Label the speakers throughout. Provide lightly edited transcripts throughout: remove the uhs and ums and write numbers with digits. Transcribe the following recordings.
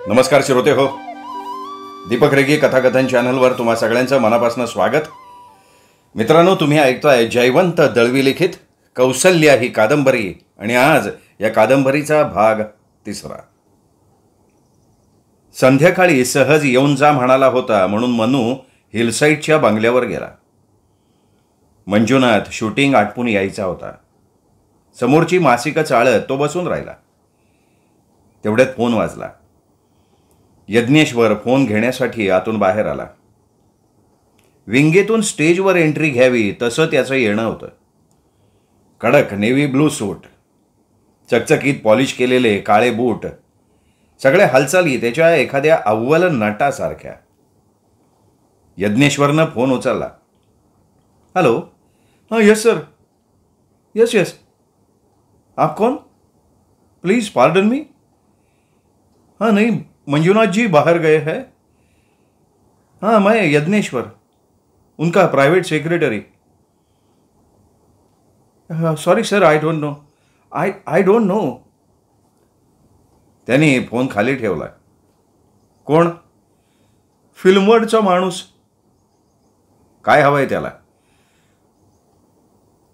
Speaker 1: नमस्कार श्रोते हो, दीपक रेगी कथाकथन चॅनलवर तुम्हा सगळ्यांचं मनापासून स्वागत. मित्रांनो, तुम्ही ऐकताय जयवंत दळवी लिखित कौसल्या ही कादंबरी आणि आज या कादंबरीचा भाग 3. संध्याकाळी सहज येऊन जा म्हणाला होता म्हणून मनू हिलसाईडच्या बंगल्यावर गेला. मंजुनाथ शूटिंग आटपून यायचा होता. समोरची मासिक चाळत तो बसून राहिला. तेवढ्यात फोन वाजला. यज्ञेश्वर फोन घेण्यासाठी आतून बाहेर आला. विंगेतून स्टेजवर एंट्री घ्यावी तसं त्याचं येणं होतं. कडक नेव्ही ब्लू सूट, चकचकीत पॉलिश केलेले काळे बूट, सगळ्या हालचाली त्याच्या एखाद्या अव्वल नटासारख्या. यज्ञेश्वरनं फोन उचलला. हॅलो. हाँ यस सर. Yes yes. आप कौन? Please pardon me. हाँ नहीं, मंजुनाथ जी बाहर गए हैं. हाँ मैं यज्ञेश्वर, उनका private secretary. Sorry sir, I don't know. I don't know. त्यांनी फोन खाली ठेवला. कोण? फिल्मवरचा माणूस. काय हवंय त्याला?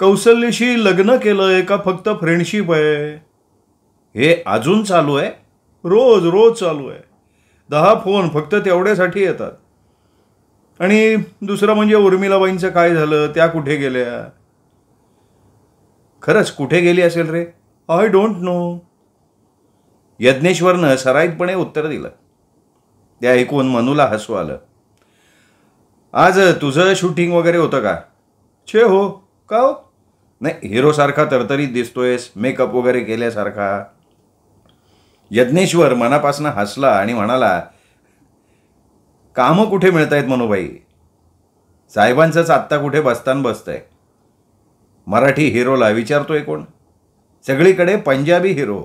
Speaker 1: कौसल्याशी लग्न केलंय का फक्त फ्रेंडशिप आहे? हे अजून चालू आहे? रोज रोज चालू आहे. 10 फोन फक्त तेवढ्यासाठी येतात. आणि दुसरं म्हणजे उर्मिलाबाईंचं काय झालं? त्या कुठे गेल्या? खरंच कुठे गेली असेल रे? I don't know. यज्ञेश्वरनं सराईतपणे उत्तर दिलं. त्या ऐकून मनूला हसू आलं. आज तुझं शूटिंग वगैरे होतं का? छे हो. का हो? नाही, हिरोसारखा तरतरीत दिसतोयस, मेकअप वगैरे केल्यासारखा. यज्ञेश्वर मनापासून हसला आणि म्हणाला, कामं कुठे मिळत आहेत मनूबाई? साहेबांचंच आत्ता कुठे बसतान बसतंय. मराठी हिरोला विचारतोय कोण? सगळीकडे पंजाबी हिरो.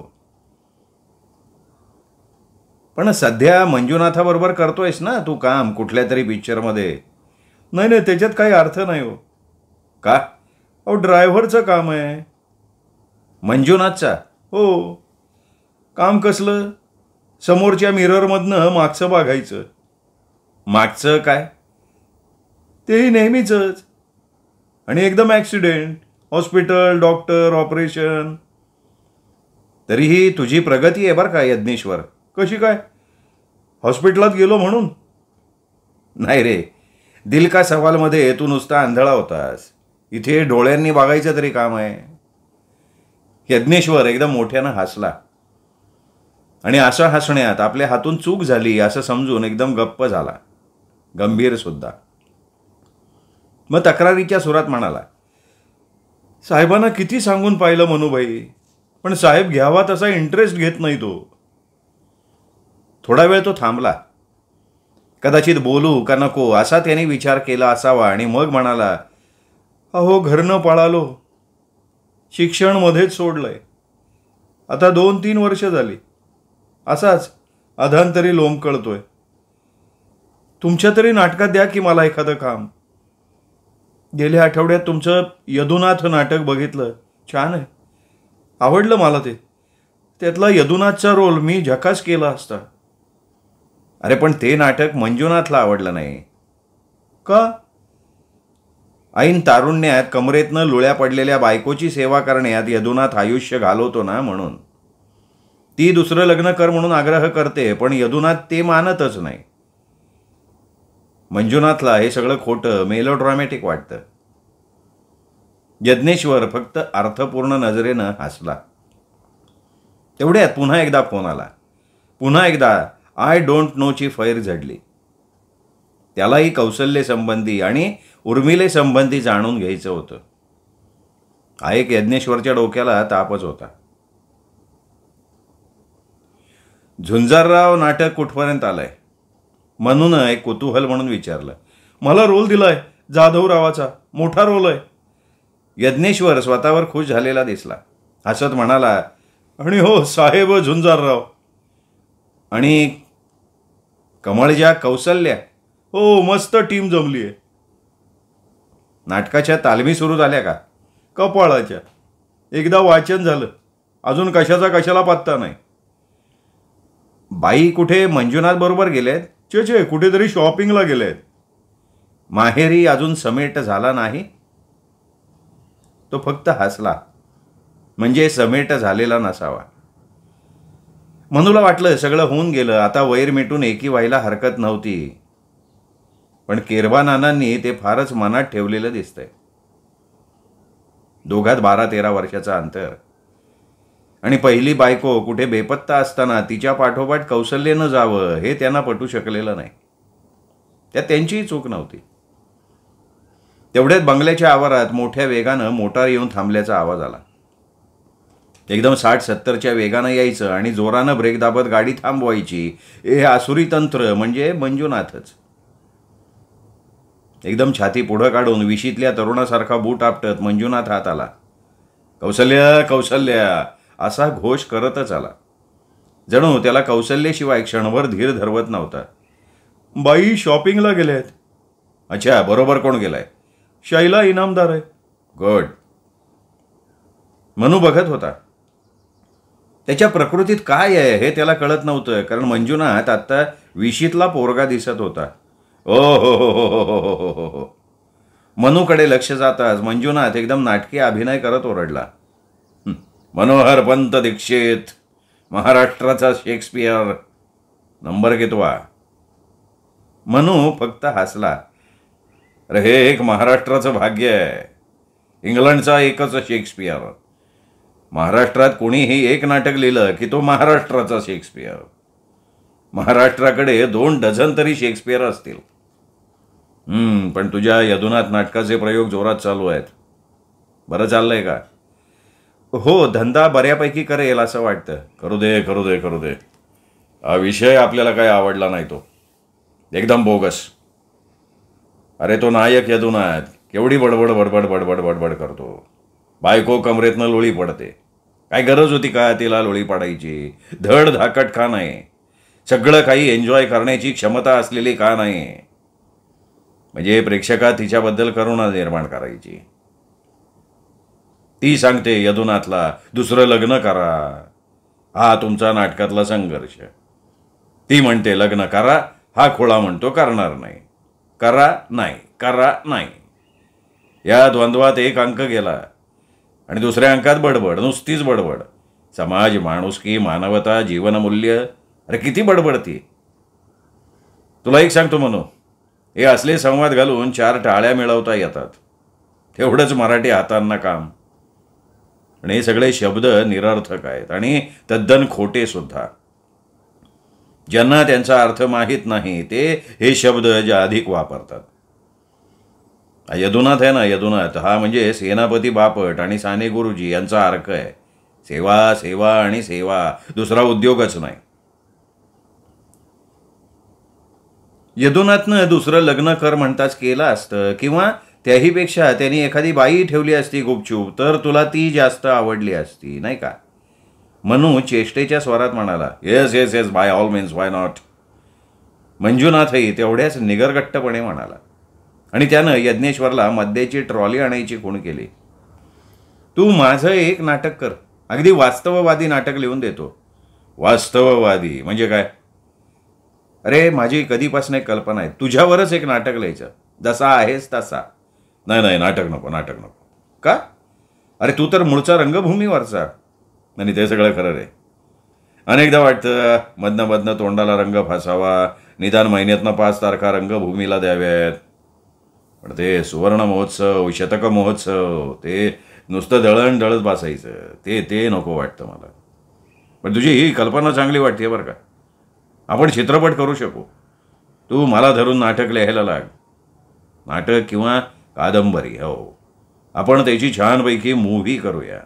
Speaker 1: पण सध्या मंजुनाथाबरोबर करतोयस ना तू काम कुठल्या तरी पिक्चरमध्ये? नाही नाही, त्याच्यात काही अर्थ नाही हो. का? अहो ड्रायव्हरचं काम आहे. मंजुनाथचा? हो. काम कसलं? समोरच्या मिररमधनं मागचं बघायचं. मागचं काय? तेही नेहमीचंच. आणि एकदम ॲक्सिडेंट, हॉस्पिटल, डॉक्टर, ऑपरेशन. तरीही तुझी प्रगती आहे बरं का यज्ञेश्वर. कशी काय? हॉस्पिटलात गेलो म्हणून? नाही रे, दिल का सवालमध्ये तू नुसता आंधळा होतास. इथे डोळ्यांनी बघायचं तरी काम आहे. यज्ञेश्वर एकदम मोठ्यानं हसला. आणि अशा हसण्यात आपल्या हातून चूक झाली असं समजून एकदम गप्प झाला, गंभीर सुद्धा. मग तक्रारीच्या सुरात म्हणाला, साहेबांना किती सांगून पाहिलं मनूबाई, पण साहेब घ्यावा तसा इंटरेस्ट घेत नाही तो. थोडा वेळ तो थांबला. कदाचित बोलू का नको असा त्याने विचार केला असावा आणि मग म्हणाला, अहो घरनं पळालो, शिक्षण मध्येच सोडलंय. आता 2-3 वर्ष झाली. असाच अधांतरी लोंबकळतोय. तुमच्या तरी नाटकात द्या की मला एखादं काम. गेल्या आठवड्यात तुमचं यदुनाथ नाटक बघितलं. छान आहे, आवडलं मला ते. त्यातला यदुनाथचा रोल मी झकास केला असता. अरे पण ते नाटक मंजुनाथला आवडलं नाही. का? ऐन तारुण्यात कमरेतनं लुळ्या पडलेल्या बायकोची सेवा करण्यात यदुनाथ आयुष्य घालवतो ना, म्हणून. ती दुसरं लग्न कर म्हणून आग्रह करते, पण यदुनाथ ते मानतच नाही. मंजुनाथला हे सगळं खोटं, मेलोड्रामॅटिक वाटतं. यज्ञेश्वर फक्त अर्थपूर्ण नजरेनं हसला. तेवढ्यात पुन्हा एकदा फोन आला. पुन्हा एकदा आय डोंट नोची फैर झडली. त्यालाही कौशल्यसंबंधी आणि उर्मिलेसंबंधी जाणून घ्यायचं होतं. हा एक यज्ञेश्वरच्या डोक्याला तापच होता. झुंजारराव नाटक कुठपर्यंत आलंय? मनून एक कुतूहल म्हणून विचारलं. मला रोल दिलाय जाधवरावाचा, मोठा रोल आहे. यज्ञेश्वर स्वतःवर खुश झालेला दिसला. हसत म्हणाला, आणि हो साहेब झुंजारराव. आणि कमळच्या कौसल्या? हो, मस्त टीम जमली आहे. नाटकाच्या तालमी सुरू झाल्या का? कपाळाच्या. एकदा वाचन झालं, अजून कशाचा कशाला पत्ता नाही. बाई कुठे मंजुनाथ बरोबर गेलेत? चे कुठेतरी शॉपिंगला गेलेत. माहेरी अजून समेट झाला नाही? तो फक्त हसला. म्हणजे समेट झालेला नसावा. मनूला वाटलं सगळं होऊन गेलं, आता वैर मिटून एकी व्हायला हरकत नव्हती. पण केरबा नानांनी ते फारच मनात ठेवलेलं दिसतंय. दोघात 12-13 वर्षाचं अंतर. आणि पहिली बायको कुठे बेपत्ता असताना तिच्या पाठोपाठ कौशल्येनं जावं हे त्यांना पटू शकलेलं नाही. त्यात त्यांचीही चूक नव्हती. तेवढ्यात बंगल्याच्या आवारात मोठ्या वेगानं मोटार येऊन थांबल्याचा आवाज आला. एकदम 60-70च्या वेगानं यायचं आणि जोरानं ब्रेक दाबत गाडी थांबवायची हे आसुरी तंत्र म्हणजे मंजुनाथच. एकदम छाती पुढं काढून विशीतल्या तरुणासारखा बूट आपटत मंजुनाथ हात आला. कौशल्य कौशल्य असा घोष करतच आला. जणू त्याला कौशल्याशिवाय क्षणभर धीर धरवत नव्हता. बाई शॉपिंगला गेल्यात. अच्छा, बरोबर कोण गेलाय? शैला इनामदार आहे. गुड. मनू बघत होता. त्याच्या प्रकृतीत काय आहे हे त्याला कळत नव्हतं, कारण मंजुनाथ आत्ता विशीतला पोरगा दिसत होता. ओ हो हो हो हो हो हो हो हो. मनूकडे लक्ष जाताच मंजुनाथ एकदम नाटकी अभिनय करत ओरडला. मनोहर पंत दीक्षित, महाराष्ट्राचा शेक्सपियर, नंबर घेतवा. मनू फक्त हसला. अरे हे एक महाराष्ट्राचं भाग्य आहे. इंग्लंडचा एकच शेक्सपियर. महाराष्ट्रात कोणीही एक नाटक लिहिलं की तो महाराष्ट्राचा शेक्सपियर. महाराष्ट्राकडे 2 डझन तरी शेक्सपियर असतील. पण तुझ्या यदुनाथ नाटकाचे प्रयोग जोरात चालू आहेत. बरं चाललंय का? हो, धंदा बऱ्यापैकी करेल असं वाटतं. करू दे करू दे करू दे. हा विषय आपल्याला काही आवडला नाही. तो एकदम बोगस. अरे तो नायक यदुनाथ केवढी बडबड बडबड बडबड बडबड करतो. बायको कमरेतनं लोळी पडते. काय गरज होती का तिला लोळी पाडायची? धड धाकट का नाही? सगळं काही एन्जॉय करण्याची क्षमता असलेली का नाही? म्हणजे प्रेक्षकात तिच्याबद्दल करुणा निर्माण करायची. ती सांगते यदुनाथला दुसरं लग्न करा. हा तुमचा नाटकातला संघर्ष. ती म्हणते लग्न करा. हा खोळा म्हणतो करणार नाही. करा नाही, करा नाही. या द्वंद्वात एक अंक गेला आणि दुसऱ्या अंकात बडबड, नुसतीच बडबड. समाज, माणुसकी, मानवता, जीवनमूल्य. अरे किती बडबडती. तुला एक सांगतो म्हणू, हे असले संवाद घालून 4 टाळ्या मिळवता येतात. तेवढंच मराठी हातांना काम. आणि हे सगळे शब्द निरर्थक आहेत आणि तद्दन खोटे सुद्धा. ज्यांना त्यांचा अर्थ माहीत नाही ते हे शब्द अधिक वापरतात. यदुनाथ आहे ना, यदुनाथ हा म्हणजे सेनापती बापट आणि साने गुरुजी यांचा अर्क आहे. सेवा सेवा आणि सेवा, दुसरा उद्योगच नाही. यदुनाथनं दुसरं लग्न कर म्हणताच केलं असतं, किंवा त्याहीपेक्षा त्यांनी एखादी बाई ठेवली असती गुपचूप, तर तुला ती जास्त आवडली असती, नाही का? मनू चेष्टेच्या स्वरात म्हणाला. Yes yes yes, by all means, why not. मंजुनाथही तेवढ्याच निगरगट्टपणे म्हणाला. आणि त्यानं यज्ञेश्वरला मद्याची ट्रॉली आणायची खूण केली. तू माझं एक नाटक कर. अगदी वास्तववादी नाटक लिहून देतो. वास्तववादी म्हणजे काय? अरे माझी कधीपासून एक कल्पना आहे. तुझ्यावरच एक नाटक लिहायचं, जसा आहेस तसा. नाही नाही, नाटक नको, नाटक नको. का? अरे तू तर मूळचा रंगभूमीवरचा. नाही, ते सगळं खरं रे. अनेकदा वाटतं मधनं मधनं तोंडाला रंग फासावा, निदान महिन्यातनं 5 तारखा रंगभूमीला द्याव्यात. पण ते सुवर्ण महोत्सव, शतक महोत्सव, ते नुसतं दळण दळत बसायचं, ते नको वाटतं मला. पण तुझी ही कल्पना चांगली वाटते बरं का. आपण चित्रपट करू शकू. तू मला धरून नाटक लिहायला लाग. नाटक किंवा कादंबरी. हो, आपण त्याची छानपैकी मूव्ही करूया.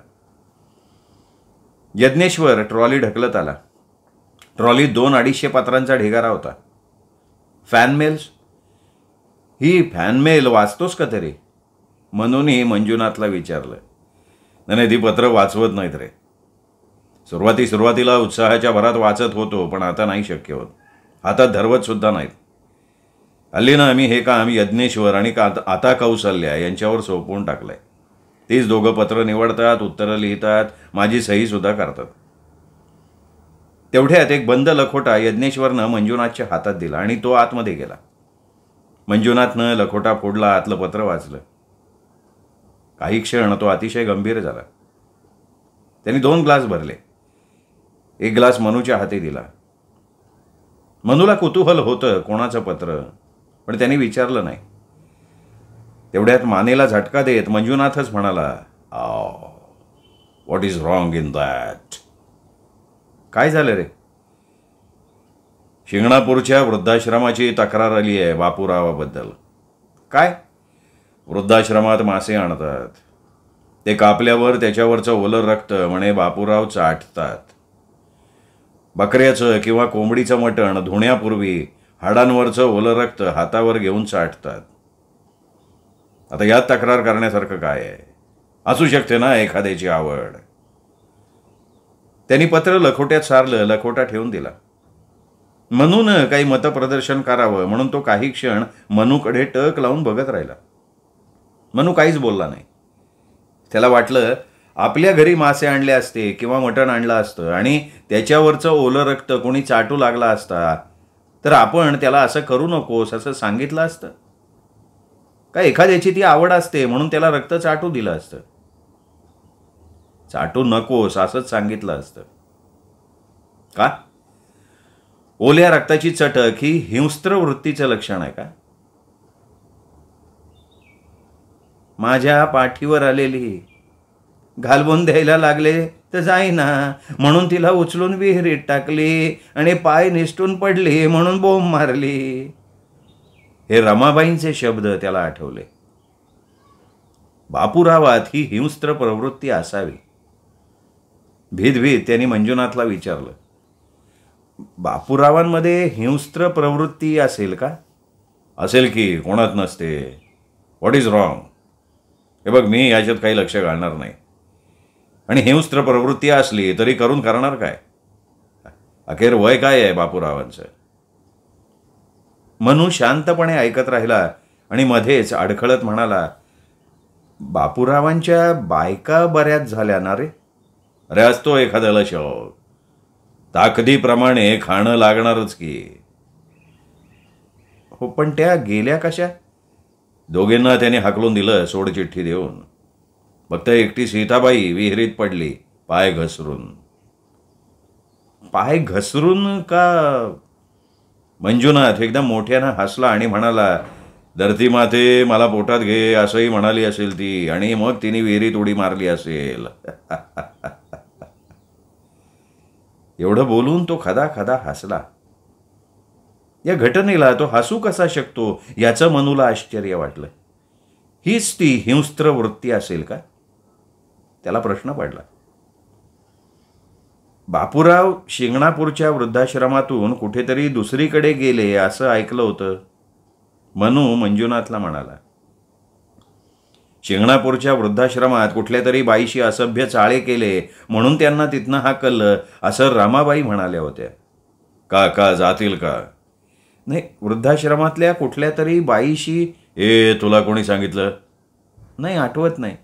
Speaker 1: यज्ञेश्वर ट्रॉली ढकलत आला. ट्रॉलीत 200-250 पत्रांचा ढिगारा होता. फॅनमेल्स. ही फॅनमेल वाचतोस का तरी? मनूनी मंजुनाथला विचारलं. नाही, ती पत्र वाचवत नाहीत रे. सुरुवातीला उत्साहाच्या भरात वाचत होतो, पण आता नाही शक्य होत. हातात धरवत सुद्धा नाहीत. हल्ली ना आम्ही हे काम यज्ञेश्वर आणि आता कौशल्या यांच्यावर सोपवून टाकलंय. तीच दोघं पत्र निवडतात, उत्तरं लिहितात, माझी सही सुद्धा करतात. तेवढ्यात एक बंद लखोटा यज्ञेश्वरनं मंजुनाथच्या हातात दिला आणि तो आतमध्ये गेला. मंजुनाथनं लखोटा फोडला, आतलं पत्र वाचलं. काही क्षण तो अतिशय गंभीर झाला. त्यांनी 2 ग्लास भरले. एक ग्लास मनूच्या हाती दिला. मनूला कुतूहल होतं कोणाचं पत्र, पण त्यांनी विचारलं नाही. तेवढ्यात मानेला झटका देत मंजुनाथच म्हणाला, what is wrong in that? काय झालं रे? शिंगणापूरच्या वृद्धाश्रमाची तक्रार आली आहे बापूरावाबद्दल. काय? वृद्धाश्रमात मासे आणतात, ते कापल्यावर त्याच्यावरचं ओलं रक्त म्हणे बापूराव चाटतात. बकऱ्याचं किंवा कोंबडीचं मटण धुण्यापूर्वी हाडांवरचं ओलं रक्त हातावर घेऊन चाटतात. आता यात तक्रार करण्यासारखं काय आहे? असू शकते ना एखाद्याची आवड. त्यांनी पत्र लखोट्यात सारलं, लखोटा ठेवून दिला. मनून काही मतप्रदर्शन करावं म्हणून तो काही क्षण मनूकडे टक लावून बघत राहिला. मनू काहीच बोलला नाही. त्याला वाटलं आपल्या घरी मासे आणले असते किंवा मटण आणलं असतं आणि त्याच्यावरचं ओलं रक्त कोणी चाटू लागला असता तर आपण त्याला असं करू नकोस असं सांगितलं असतं का? एखाद्याची ती आवड असते म्हणून त्याला रक्त चाटू दिलं असतं. चाटू नकोस असंच सांगितलं असतं का? ओल्या रक्ताची चटक ही हिंस्त्र वृत्तीचं लक्षण आहे का? माझ्या पाठीवर आलेली घालवून द्यायला लागले तर जाईना म्हणून तिला उचलून विहिरीत टाकली आणि पाय निसटून पडली म्हणून बोंब मारली. हे रमाबाईंचे शब्द त्याला आठवले. बापूरावात ही हिंस्त्र प्रवृत्ती असावी. भीत त्यांनी मंजुनाथला विचारलं, बापूरावांमध्ये हिंस्त्र प्रवृत्ती असेल का? असेल की, कोणात नसते. What is wrong? हे बघ, मी याच्यात काही लक्ष घालणार नाही. आणि हिंस्त्र प्रवृत्ती असली तरी करून करणार काय? अखेर वय काय आहे बापूरावांचं? मनू शांतपणे ऐकत राहिला आणि मध्येच अडखळत म्हणाला, बापूरावांच्या बायका बऱ्याच झाल्या ना रे? अरे असतो एखाद्याला शौक, ताकदीप्रमाणे खाणं लागणारच की. हो, पण त्या गेल्या कशा? दोघींना त्याने हाकलून दिलं सोडचिठ्ठी देऊन. फक्त एकटी सीताबाई विहिरीत पडली पाय घसरून. पाय घसरून का? मंजुनाथ एकदम मोठ्यानं हसला आणि म्हणाला, धरती माते मला पोटात घे असंही म्हणाली असेल ती आणि मग तिने विहिरीत उडी मारली असेल. एवढं बोलून तो खदा खदा हसला. या घटनेला तो हसू कसा शकतो याचं मनूला आश्चर्य वाटलं. हीच ती हिंस्त्र वृत्ती असेल का? त्याला प्रश्न पडला. बापूराव शिंगणापूरच्या वृद्धाश्रमातून कुठेतरी दुसरीकडे गेले असं ऐकलं होतं. मनू मंजुनाथला म्हणाला, शिंगणापूरच्या वृद्धाश्रमात कुठल्या तरी बाईशी असभ्य चाळे केले म्हणून त्यांना तिथनं हाकललं असं रमाबाई म्हणाल्या होत्या. का जातील का? नाही, वृद्धाश्रमातल्या कुठल्या तरी बाईशी. तुला कोणी सांगितलं? नाही, आठवत नाही.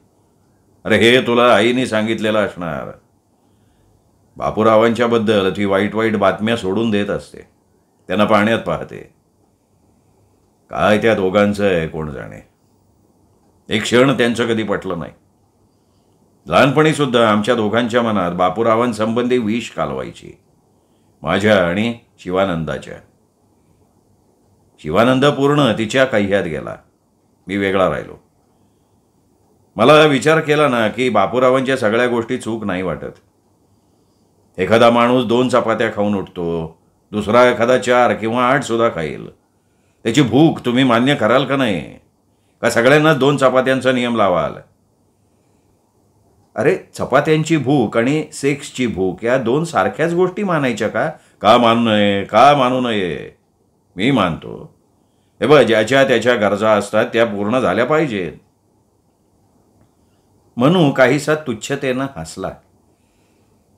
Speaker 1: अरे हे तुला आईने सांगितलेलं असणार. बापूरावांच्या बद्दल ती वाईट वाईट बातम्या सोडून देत असते, त्यांना पाण्यात पाहते. काय त्या दोघांचं आहे कोण जाणे. एक क्षण त्यांचं कधी पटलं नाही. लहानपणी सुद्धा आमच्या दोघांच्या मनात बापूरावांसंबंधी विष कालवायची, माझ्या आणि शिवानंदाच्या. शिवानंद पूर्ण तिच्या कह्यात गेला, मी वेगळा राहिलो. मला विचार केला ना की बापूरावांच्या सगळ्या गोष्टी चूक नाही वाटत. एखादा माणूस 2 चपात्या खाऊन उठतो, दुसरा एखादा 4 किंवा 8 सुद्धा खाईल. त्याची भूक तुम्ही मान्य कराल का नाही? का सगळ्यांना 2 चपात्यांचा नियम लावाल? अरे, चपात्यांची भूक आणि सेक्सची भूक या 2 सारख्याच गोष्टी मानायच्या का? का मानू नये? मी मानतो. हे बघ, ज्याच्या त्याच्या गरजा असतात त्या पूर्ण झाल्या पाहिजेत. मनू काहीसा तुच्छतेनं हसला.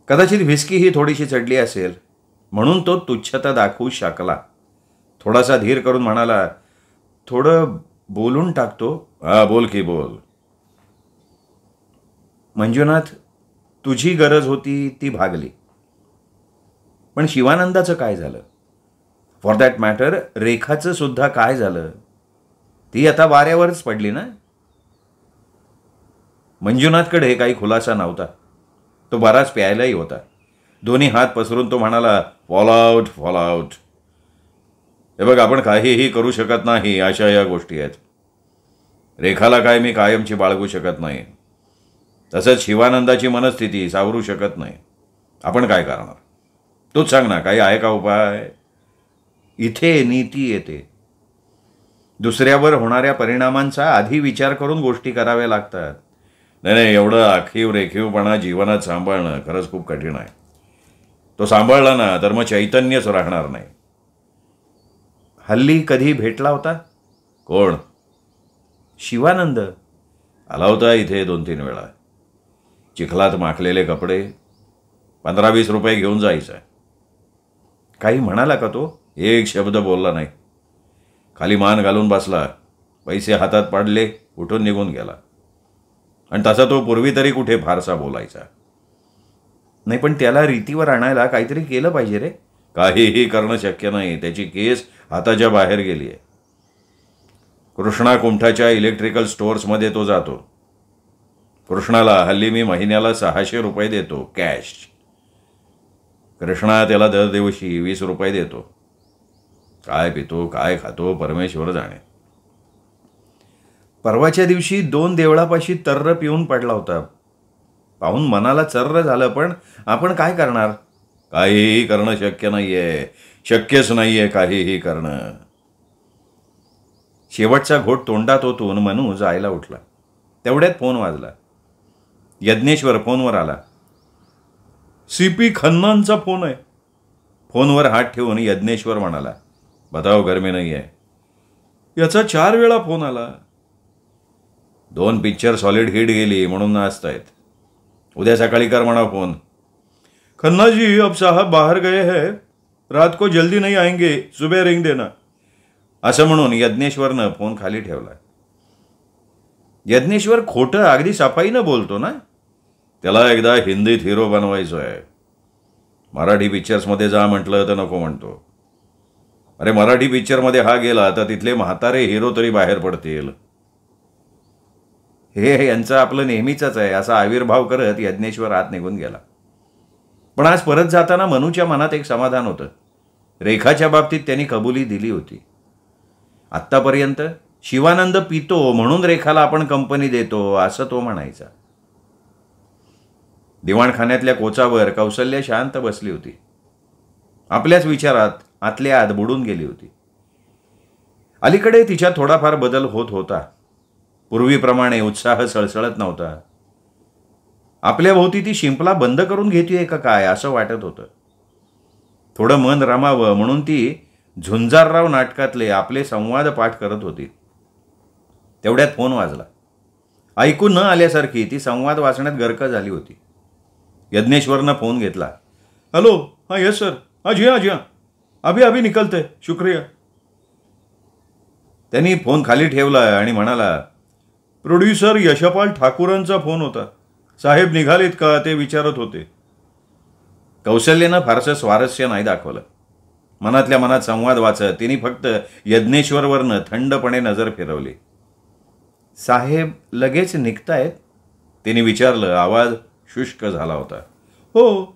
Speaker 1: कदाचित व्हिस्की ही थोडीशी चढली असेल म्हणून तो तुच्छता दाखवू शकला. थोडासा धीर करून म्हणाला, थोडं बोलून टाकतो. बोल की बोल. मंजुनाथ, तुझी गरज होती ती भागली. पण शिवानंदाचं काय झालं? फॉर दॅट मॅटर रेखाचं सुद्धा काय झालं? ती आता वाऱ्यावरच पडली ना. मंजुनाथकडे काही खुलासा नव्हता. तो बराच प्यायलाही होता. दोन्ही हात पसरून तो म्हणाला, फॉल आउट, फॉल आउट. हे बघ, आपण काहीही करू शकत नाही अशा या गोष्टी आहेत. रेखाला काय मी कायमची बाळगू शकत नाही. तसंच शिवानंदाची मनस्थिती सावरू शकत नाही. आपण काय करणार? तूच सांग ना, काही आहे का उपाय? इथे नीती येते. दुसऱ्यावर होणाऱ्या परिणामांचा आधी विचार करून गोष्टी कराव्या लागतात. नाही, एवढं आखीव रेखीवपणा जीवनात सांभाळणं खरंच खूप कठीण आहे. तो सांभाळला ना तर मग चैतन्यच राहणार नाही. हल्ली कधी भेटला होता? कोण? शिवानंद. आला होता इथे 2-3 वेळा. चिखलात माखलेले कपडे, 15-20 रुपये घेऊन जायचा. काही म्हणाला का तो? एक शब्द बोलला नाही. खाली मान घालून बसला, पैसे हातात पाडले, उठून निघून गेला. आणि तसा तो पूर्वी तरी कुठे फारसा बोलायचा नाही. पण त्याला रीतीवर आणायला काहीतरी केलं पाहिजे रे. काहीही करणं शक्य नाही. त्याची केस हाताच्या बाहेर गेली आहे. कृष्णा कुंठाच्या इलेक्ट्रिकल स्टोअर्समध्ये तो जातो. कृष्णाला हल्ली मी महिन्याला 600 रुपये देतो कॅश. कृष्णा त्याला दर दिवशी 20 रुपये देतो. काय पितो, काय खातो, परमेश्वर जाणे. परवाच्या दिवशी 2 देवळापाशी तर्र पिऊन पडला होता. पाहून मनाला चर्र झालं. पण आपण काय करणार? काहीही करणं शक्य नाहीये. शक्यच नाहीये काहीही करणं. शेवटचा घोट तोंडात ओतून मनू जायला उठला. तेवढ्यात फोन वाजला. यज्ञेश्वर फोनवर आला. CP खन्नांचा फोन आहे. फोनवर हात ठेवून यज्ञेश्वर म्हणाला, बताओ घर में नाही आहे. याचा 4 वेळा फोन आला. 2 पिक्चर सॉलिड हिट गेली म्हणून नाचतायत. उद्या सकाळी कर म्हणा फोन. खन्ना जी अब साहब बाहर गए हैं, रात को जल्दी नहीं आएंगे, सुबह रिंग देना. असं म्हणून यज्ञेश्वरनं फोन खाली ठेवला. यज्ञेश्वर खोटं अगदी सफाईनं बोलतो ना. त्याला एकदा हिंदीत हिरो बनवायचो आहे. मराठी पिक्चर्समध्ये जा म्हटलं तर नको म्हणतो. अरे मराठी पिक्चरमध्ये हा गेला तर तिथले म्हातारे हिरो तरी बाहेर पडतील. हे यांचं आपलं नेहमीचंच आहे असा आविर्भाव करत यज्ञेश्वर आत निघून गेला. पण आज परत जाताना मनूच्या मनात एक समाधान होतं. रेखाच्या बाबतीत त्यांनी कबुली दिली होती. आत्तापर्यंत शिवानंद पितो म्हणून रेखाला आपण कंपनी देतो असं तो म्हणायचा. दिवाणखान्यातल्या कोचावर कौसल्या शांत बसली होती. आपल्याच विचारात आतल्या आत बुडून गेली होती. अलीकडे तिच्यात थोडाफार बदल होत होता. पूर्वीप्रमाणे उत्साह सळसळत नव्हता. आपल्या भोवती ती शिंपला बंद करून घेतेय का काय असं वाटत होतं. थोडं मन रमावं म्हणून ती झुंजारराव नाटकातले आपले संवाद पाठ करत होती. तेवढ्यात फोन वाजला. ऐकू न आल्यासारखी ती संवाद वाचण्यात गर्क झाली होती. यज्ञेश्वरनं फोन घेतला. हॅलो, हाँ यस सर, हाँ जी हाँ, अभी निकलते, शुक्रिया. त्यांनी फोन खाली ठेवला आणि म्हणाला, प्रोड्युसर यशपाल ठाकूरांचा फोन होता. साहेब निघालेत का ते विचारत होते. कौशल्यानं फारसं स्वारस्य नाही दाखवलं. मनातल्या मनात संवाद वाचत तिने फक्त यज्ञेश्वरवरनं थंडपणे नजर फिरवली. साहेब लगेच निघतायत? तिने विचारलं. आवाज शुष्क झाला होता. हो.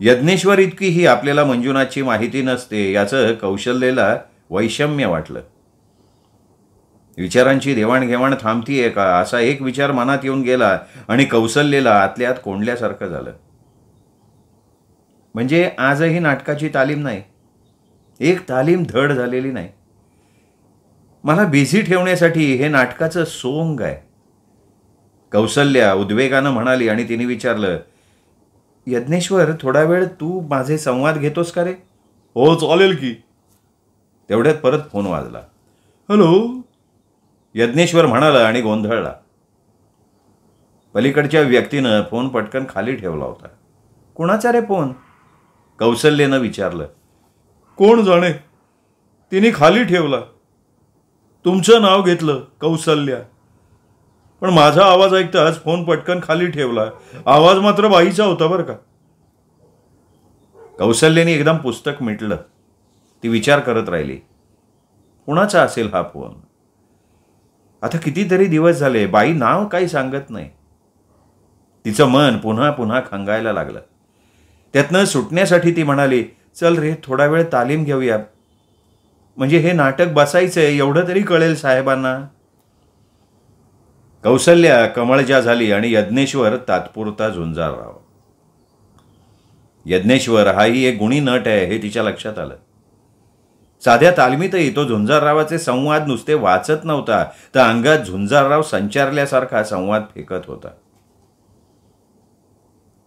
Speaker 1: यज्ञेश्वर इतकी ही आपल्याला मंजुनाथची माहिती नसते याचं कौशल्याला वैषम्य वाटलं. विचारांची देवाणघेवाण थांबतीये का असा एक विचार मनात येऊन गेला आणि कौशल्याला आतल्यात कोंडल्यासारखं झालं. म्हणजे आजही नाटकाची तालीम नाही. एक तालीम धड झालेली नाही. मला बिझी ठेवण्यासाठी हे नाटकाचं सोंग आहे. कौसल्या उद्वेगानं म्हणाली आणि तिने विचारलं, यज्ञेश्वर थोडा वेळ तू माझे संवाद घेतोस का रे? हो चालेल की. तेवढ्यात परत फोन वाजला. हॅलो, यज्ञेश्वर म्हणाला आणि गोंधळला. पलीकडच्या व्यक्तीनं फोन पटकन खाली ठेवला होता. कोणाचा रे फोन? कौशल्यानं विचारलं. कोण जाणे. तिने खाली ठेवला. तुमचं नाव घेतलं, कौसल्या. पण माझा आवाज ऐकताच फोन पटकन खाली ठेवला. आवाज मात्र बाईचा होता बरं का. कौसल्याने एकदम पुस्तक मिटलं. ती विचार करत राहिली, कुणाचा असेल हा फोन? आता कितीतरी दिवस झाले बाई नाव काही सांगत नाही. तिचं मन पुन्हा पुन्हा खंगायला लागलं. त्यातनं सुटण्यासाठी ती म्हणाली, चल रे थोडा वेळ तालीम घेऊया, म्हणजे हे नाटक बसायचंय एवढं तरी कळेल साहेबांना. कौसल्या कमळजा झाली आणि यज्ञेश्वर तात्पुरता झुंजारराव. यज्ञेश्वर हाही एक गुणी नट आहे हे तिच्या लक्षात आलं. साध्या तालमीतही तो झुंजाररावाचे संवाद नुसते वाचत नव्हता, तर अंगात झुंजारराव संचारल्यासारखा संवाद फेकत होता.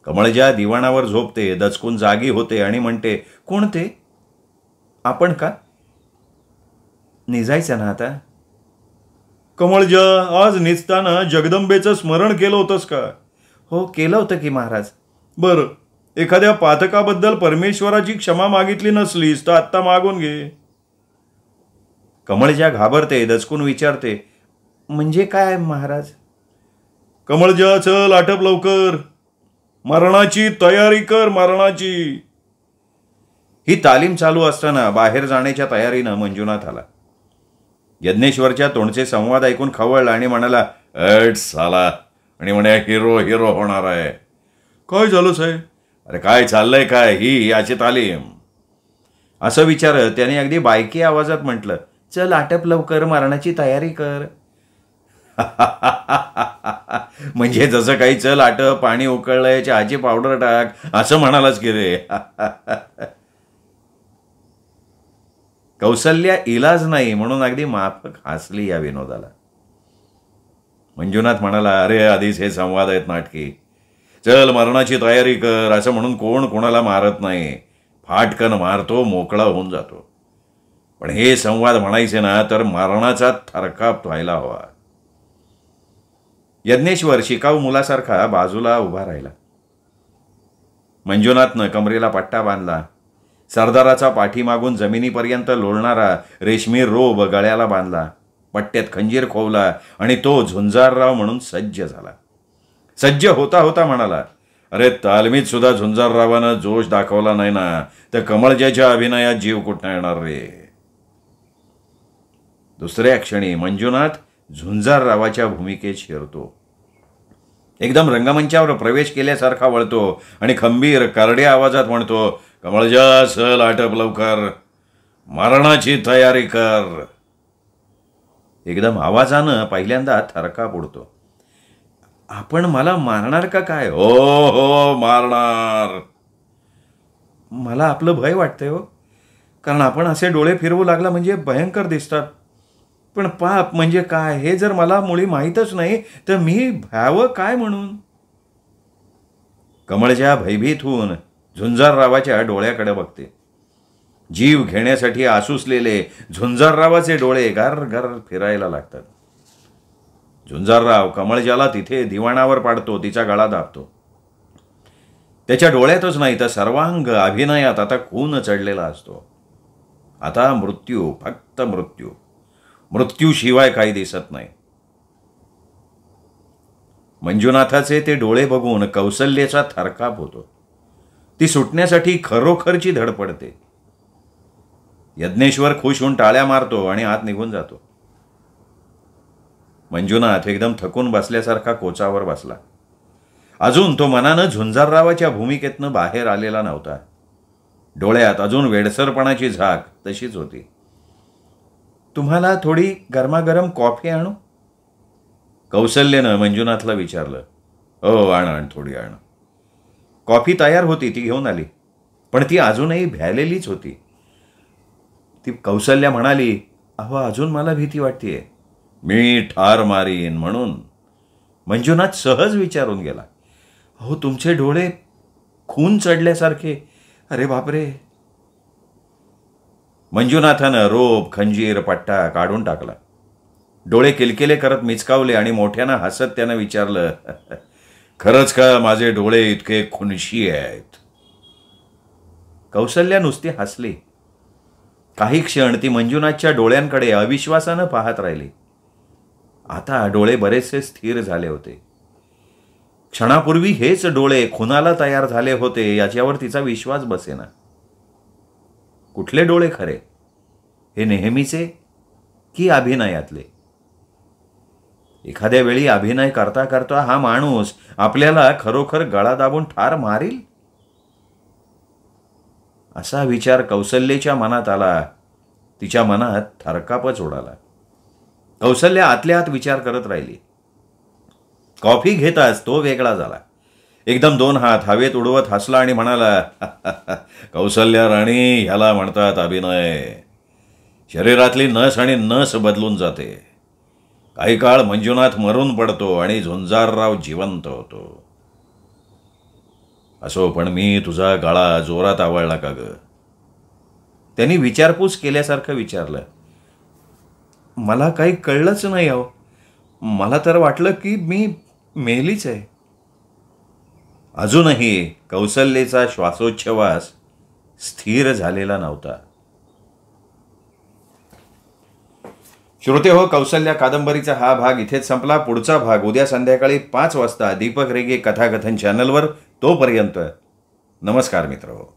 Speaker 1: कमळजा दिवाणावर झोपते, दचकून जागी होते आणि म्हणते, कोण ते? आपण का? निजायचं ना आता? कमळजा, आज निजताना जगदंबेचं स्मरण केलं होतंस का? हो केलं होतं की महाराज. बरं, एखाद्या पातकाबद्दल परमेश्वराची क्षमा मागितली नसलीस तर आत्ता मागून घे. कमळजा घाबरते, दचकून विचारते, म्हणजे काय महाराज? कमळजा, चल आटप लवकर, मरणाची तयारी कर, मरणाची. ही तालीम चालू असताना बाहेर जाण्याच्या तयारीनं मंजुनाथ आला. यज्ञेश्वरच्या तोंडचे संवाद ऐकून खवळला आणि म्हणाला, एट साला, आणि म्हणे हिरो हिरो होणार आहे. काय झालं साहेब? अरे काय चाललंय काय, ही याची तालीम. असं विचारत त्याने अगदी बायकी आवाजात म्हटलं, चल आटप लवकर, मरणाची तयारी कर. म्हणजे जसं काही चल आटप, पाणी उकळलंय, चहाची पावडर टाक, असं म्हणालाच की रे. कौसल्या इलाज नाही म्हणून अगदी माफक हसली या विनोदाला. मंजुनाथ म्हणाला, अरे आधीच हे संवाद आहेत नाटकी, चल मरणाची तयारी कर, असं म्हणून कोण कोणाला मारत नाही, फाटकन मारतो, मोकळा होऊन जातो. पण हे संवाद म्हणायचे ना तर मरणाचा थरकाप व्हायला हवा. यज्ञेश्वर शिकाऊ मुलासारखा बाजूला उभा राहिला. मंजुनाथनं कमरेला पट्टा बांधला. सरदाराचा पाठीमागून जमिनीपर्यंत लोळणारा रेशमी रोब गळ्याला बांधला. पट्ट्यात खंजीर खोवला आणि तो झुंजारराव म्हणून सज्ज झाला. सज्ज होता होता म्हणाला, अरे तालमीत सुद्धा झुंजाररावानं जोश दाखवला नाही ना, तर कमळजाच्या अभिनयात जीव कुठं येणार रे. दुसऱ्या क्षणी मंजुनाथ झुंजाररावाच्या भूमिकेत शिरतो. एकदम रंगमंचावर प्रवेश केल्यासारखा वळतो आणि खंबीर करड्या आवाजात म्हणतो, कमळजा, चल आटप लवकर, मरणाची तयारी कर. एकदम आवाजानं पहिल्यांदा थरकाप उडतो. आपण मला मारणार का काय? हो हो मारणार. मला आपलं भय वाटतंय हो, कारण आपण असे डोळे फिरवू लागला म्हणजे भयंकर दिसतात. पण पाप म्हणजे काय हे जर मला मुळी माहीतच नाही तर मी भ्यावं काय म्हणून. कमळजा भयभीत होऊन झुंजाररावाच्या डोळ्याकडे बघते. जीव घेण्यासाठी आसुसलेले झुंजाररावाचे डोळे गर गर फिरायला लागतात. झुंजारराव कमळजाला तिथे दिवाणावर पाडतो, तिचा गळा दाबतो. त्याच्या डोळ्यातच नाही तर सर्वांग अभिनयात आता खून चढलेला असतो. आता मृत्यू, फक्त मृत्यू, मृत्यूशिवाय काही दिसत नाही. मंजुनाथाचे ते डोळे बघून कौसल्याचा थरकाप होतो. ती सुटण्यासाठी खरोखरची धडपडते. यज्ञेश्वर खुश होऊन टाळ्या मारतो आणि आत निघून जातो. मंजुनाथ एकदम थकून बसल्यासारखा कोचावर बसला. अजून तो मनानं झुंजाररावाच्या भूमिकेतनं बाहेर आलेला नव्हता. डोळ्यात अजून वेडसरपणाची झाक तशीच होती. तुम्हाला थोडी गरमागरम कॉफी आणू? कौसल्यानं मंजुनाथला विचारलं. हो आण आण, थोडी आण. कॉफी तयार होती, ती घेऊन आली, पण ती अजूनही भ्यालेलीच होती. ती कौसल्या म्हणाली, अहो अजून मला भीती वाटतेय. मी ठार मारीन म्हणून? मंजुनाथ सहज विचारून गेला. अहो तुमचे डोळे खून चढल्यासारखे. अरे बापरे. मंजुनाथानं रोप, खंजीर, पट्टा काढून टाकला. डोळे किलकिले करत मिचकावले आणि मोठ्यानं हसत त्यानं विचारलं, खरंच का माझे डोळे इतके खुनशी आहेत? कौसल्या नुसती हसली. काही क्षण ती मंजुनाथच्या डोळ्यांकडे अविश्वासानं पाहत राहिली. आता डोळे बरेचसे स्थिर झाले होते. क्षणापूर्वी हेच डोळे खुनाला तयार झाले होते याच्यावर तिचा विश्वास बसेना. कुठले डोळे खरे, हे नेहमीचे की अभिनयातले? एखाद्या वेळी अभिनय करता करता हा माणूस आपल्याला खरोखर गळा दाबून ठार मारील, असा विचार कौसल्याच्या मनात आला. तिच्या मनात थरकापच उडाला. कौसल्या आतल्या आत विचार करत राहिली. कॉफी घेताच तो वेगळा झाला. एकदम 2 हात हवेत उडवत हसला आणि म्हणाला, कौसल्या राणी, ह्याला म्हणतात अभिनय. शरीरातली नस आणि नस बदलून जाते. काही काळ मंजुनाथ मरून पडतो आणि झुंजारराव जिवंत होतो. असो, पण मी तुझा गळा जोरात आवळला का ग? त्यांनी विचारपूस केल्यासारखं विचारलं. मला काही कळलंच नाही अहो. मला तर वाटलं की मी मेलीच आहे. अजूनही कौसल्याचा श्वासोच्छवास स्थिर झालेला नव्हता. श्रोते हो, कौसल्या कादंबरीचा हा भाग इथेच संपला. पुढचा भाग उद्या संध्याकाळी 5 वाजता दीपक रेगे कथाकथन चॅनलवर. तोपर्यंत नमस्कार मित्र हो.